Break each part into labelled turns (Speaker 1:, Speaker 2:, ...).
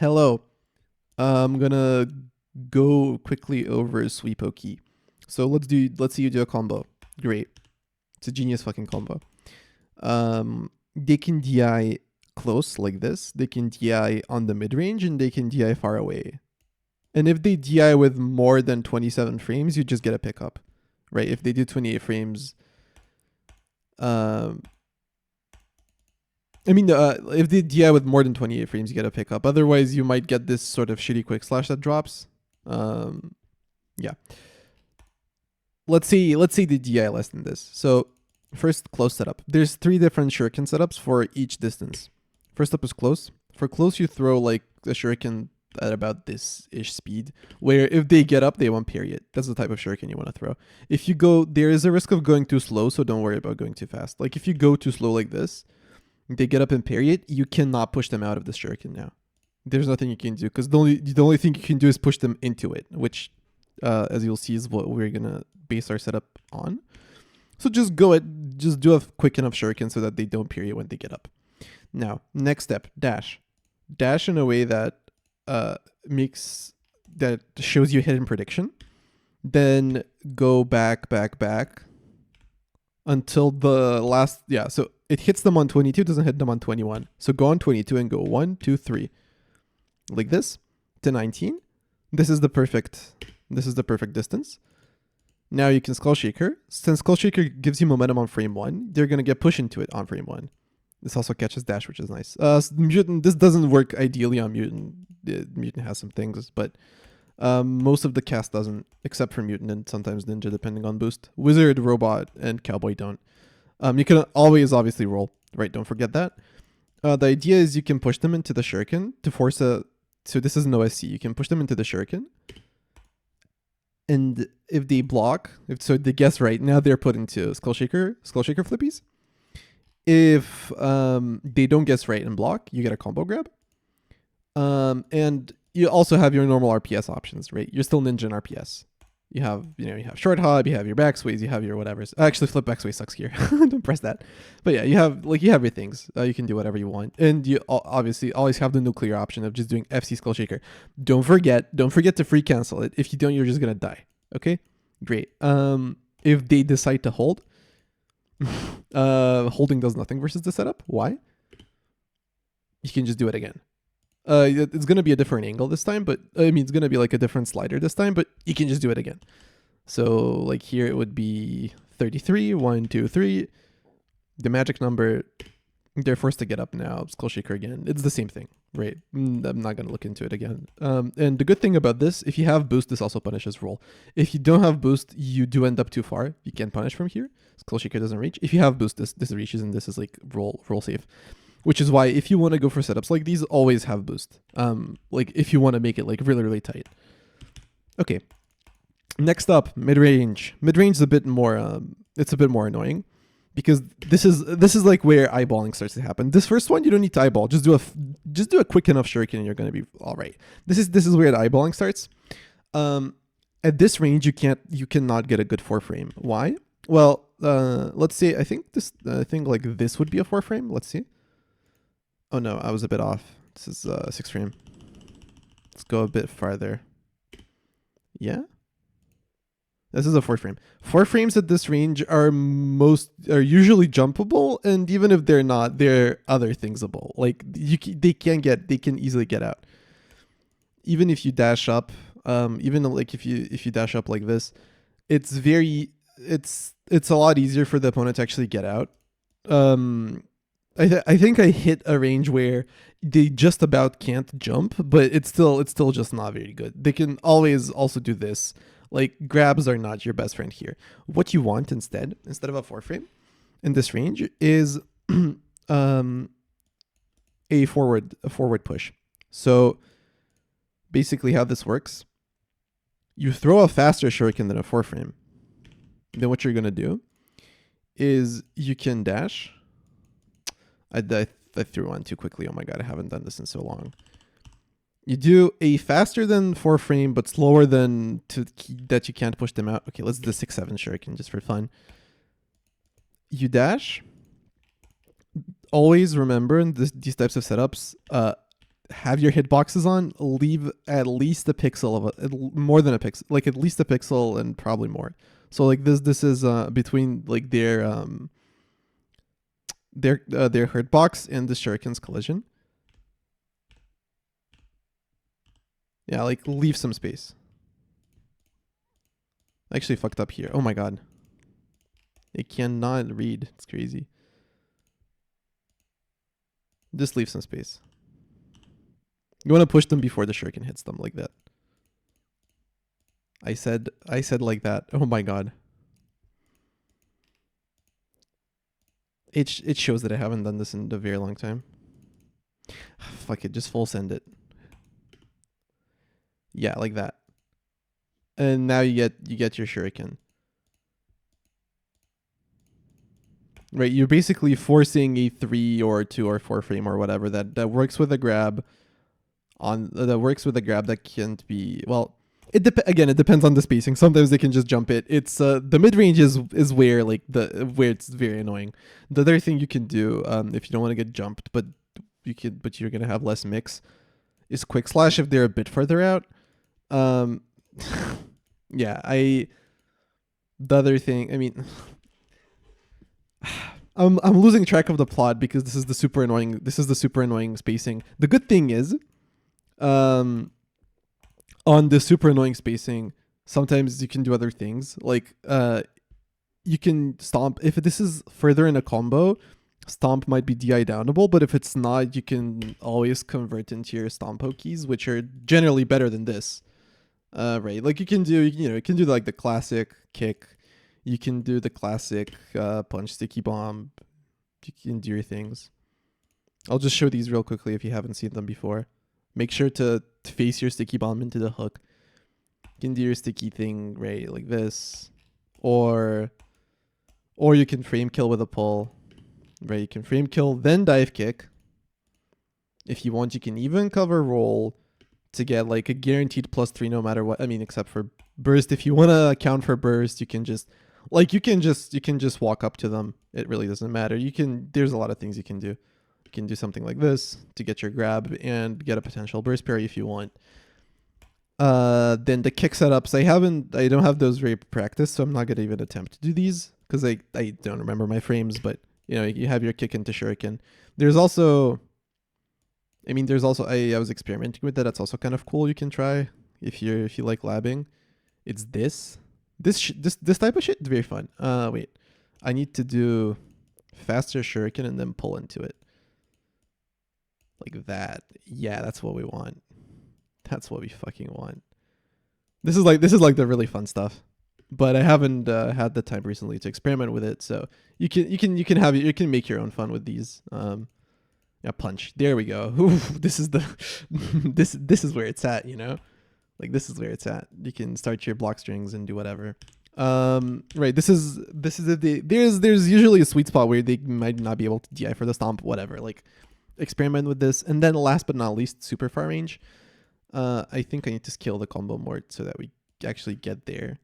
Speaker 1: Hello. I'm gonna go quickly over sweep key. So let's see you do a combo. Great. It's a genius fucking combo. They can DI close like this. They can DI on the mid range and they can DI far away. And if they DI with more than 27 frames, you just get a pickup, right? If they do 28 frames, if they DI with more than 28 frames, you get a pickup. Otherwise, you might get this sort of shitty quick slash that drops. Yeah. Let's say they DI less than this. So first, close setup. There's 3 different shuriken setups for each distance. First up is close. For close, you throw like a shuriken at about this-ish speed, where if they get up, they won't period. That's the type of shuriken you want to throw. If you go, there is a risk of going too slow, so don't worry about going too fast. Like if you go too slow like this, they get up in period, you cannot push them out of the shuriken now. There's nothing you can do, because the only thing you can do is push them into it, which, as you'll see, is what we're gonna base our setup on. So just do a quick enough shuriken so that they don't period when they get up. Now, next step, dash. Dash in a way that shows you hidden prediction. Then go back until the last, so it hits them on 22, doesn't hit them on 21. So go on 22 and go 1, 2, 3. Like this to 19. This is the perfect distance. Now you can Skull Shaker. Since Skull Shaker gives you momentum on frame 1, they're going to get pushed into it on frame 1. This also catches dash, which is nice. Mutant, this doesn't work ideally on Mutant. Mutant has some things, but most of the cast doesn't, except for Mutant and sometimes Ninja, depending on boost. Wizard, Robot, and Cowboy don't. You can always obviously roll, right? Don't forget that. The idea is you can push them into the shuriken to force a... So this is an OSC. You can push them into the shuriken. And if they block, so they guess right, now they're put into Skull Shaker flippies. If they don't guess right and block, you get a combo grab. And you also have your normal RPS options, right? You're still Ninja in RPS. You have short hop, you have your backsways, you have your whatevers. Actually, flip backsway sucks here. Don't press that. But yeah, you have your things. You can do whatever you want, and you obviously always have the nuclear option of just doing FC Skull Shaker. Don't forget to free cancel it. If you don't, you're just gonna die. Okay, great. If they decide to hold, holding does nothing versus the setup. Why? You can just do it again. It's going to be a different angle this time, but it's going to be like a different slider this time, but you can just do it again. So like here it would be 33, 1, 2, 3. The magic number, they're forced to get up now. Skull Shaker again. It's the same thing, right? I'm not going to look into it again. And the good thing about this, if you have boost, this also punishes roll. If you don't have boost, you do end up too far. You can't punish from here. Skull Shaker doesn't reach. If you have boost, this reaches, and this is like roll safe. Which is why if you want to go for setups like these, always have boost. Like if you want to make it like really, really tight. Okay. Next up, mid-range. Mid-range is a bit more it's a bit more annoying because this is like where eyeballing starts to happen. This first one you don't need to eyeball. Just do a quick enough shuriken and you're going to be all right. This is where the eyeballing starts. At this range you cannot get a good 4-frame. Why? Well, let's say I think like this would be a 4-frame. Let's see. Oh no, I was a bit off. This is 6-frame. Let's go a bit farther. Yeah? This is a 4-frame. 4 frames at this range are usually jumpable, and even if they're not, they're other thingsable. Like they can easily get out. Even if you dash up, even like if you dash up like this, it's a lot easier for the opponent to actually get out. I think I hit a range where they just about can't jump, but it's still just not very good. They can always also do this. Like grabs are not your best friend here. What you want instead of a 4-frame in this range is a forward push. So basically how this works, you throw a faster shuriken than a 4-frame. Then what you're gonna do is you can dash. I threw one too quickly. Oh my god, I haven't done this in so long. You do a faster than 4-frame, but slower than that you can't push them out. Okay, let's do the 6-7 shuriken just for fun. You dash. Always remember in these types of setups, have your hitboxes on, leave at least a pixel of it, more than a pixel, like at least a pixel and probably more. So like this is between like their hitbox and the shuriken's collision. Yeah, like leave some space. I actually fucked up here. Oh my god. It cannot read. It's crazy. Just leave some space. You want to push them before the shuriken hits them like that. I said like that. Oh my god. It shows that I haven't done this in a very long time. Fuck it, just full send it. Yeah, like that. And now you get your shuriken. Right, you're basically forcing a 3 or 2 or 4 frame or whatever that works with a grab that can't be, well, it depends on the spacing. Sometimes they can just jump it. It's the mid range is where it's very annoying. The other thing you can do if you don't want to get jumped, but you're gonna have less mix, is quick slash if they're a bit further out. Yeah, the other thing, I mean, I'm losing track of the plot because this is the super annoying spacing. The good thing is, on the super annoying spacing, sometimes you can do other things. Like you can stomp. If this is further in a combo, stomp might be DI downable, but if it's not, you can always convert into your stomp pokies, which are generally better than this. Right, like you can do like the classic kick. You can do the classic punch sticky bomb. You can do your things. I'll just show these real quickly if you haven't seen them before. Make sure to face your sticky bomb into the hook. You can do your sticky thing, right, like this. Or you can frame kill with a pull. Right, you can frame kill, then dive kick. If you want, you can even cover roll to get like a guaranteed +3 no matter what. I mean, except for burst. If you want to account for burst, you can just walk up to them. It really doesn't matter. There's a lot of things you can do. You can do something like this to get your grab and get a potential burst parry if you want. Then the kick setups, I don't have those very practiced, so I'm not gonna even attempt to do these because I don't remember my frames. But you have your kick into shuriken. There's also I was experimenting with that. That's also kind of cool. You can try if you like labbing. It's this type of shit is very fun. Wait, I need to do faster shuriken and then pull into it like that. Yeah, that's what we want. That's what we fucking want. This is like the really fun stuff, but I haven't had the time recently to experiment with it. So you can make your own fun with these. Yeah, punch. There we go. Oof, this is the this is where it's at. Like this is where it's at. You can start your block strings and do whatever. Right. This is there's usually a sweet spot where they might not be able to DI for the stomp. Whatever. Like experiment with this, and then last but not least, super far range. I think I need to scale the combo more so that we actually get there.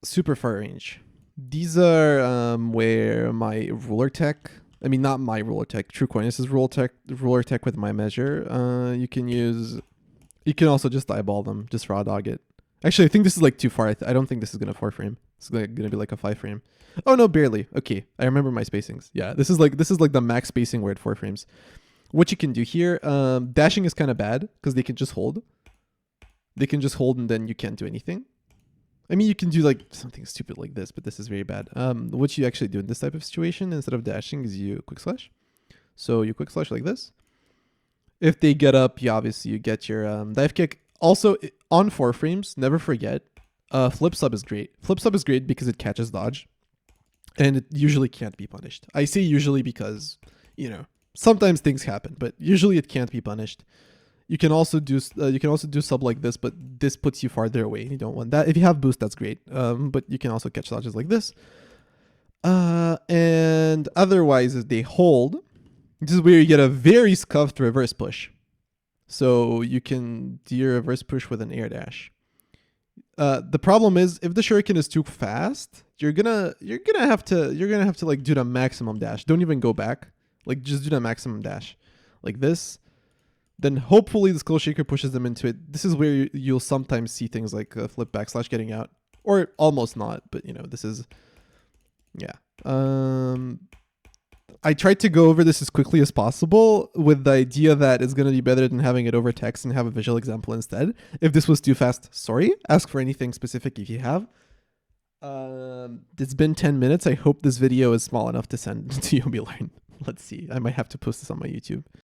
Speaker 1: Super far range. These are where my ruler tech, I mean not my ruler tech, True Coin, this is ruler tech with my measure. You can also just eyeball them, just raw dog it. Actually, I think this is like too far. I don't think this is gonna 4 frame. It's gonna be like a 5 frame. Oh no, barely. Okay, I remember my spacings. Yeah, this is like the max spacing where at 4 frames. What you can do here, dashing is kind of bad because they can just hold. They can just hold and then you can't do anything. I mean, you can do like something stupid like this, but this is very bad. What you actually do in this type of situation, instead of dashing, is you quick slash. So you quick slash like this. If they get up, you get your dive kick. Also, on 4 frames, never forget, flip sub is great. Flip sub is great because it catches dodge, and it usually can't be punished. I say usually because, sometimes things happen, but usually it can't be punished. You can also do sub like this, but this puts you farther away. You don't want that. If you have boost, that's great. But you can also catch dodges like this. And otherwise, if they hold, this is where you get a very scuffed reverse push. So you can do your reverse push with an air dash. The problem is if the shuriken is too fast, you're gonna have to like do the maximum dash. Don't even go back. Like just do the maximum dash, like this. Then hopefully the Skull Shaker pushes them into it. This is where you'll sometimes see things like flip backslash getting out, or almost not. But you know, this is, yeah. I tried to go over this as quickly as possible with the idea that it's going to be better than having it over text and have a visual example instead. If this was too fast, sorry. Ask for anything specific if you have. It's been 10 minutes. I hope this video is small enough to send to Yobi Learn. Let's see. I might have to post this on my YouTube.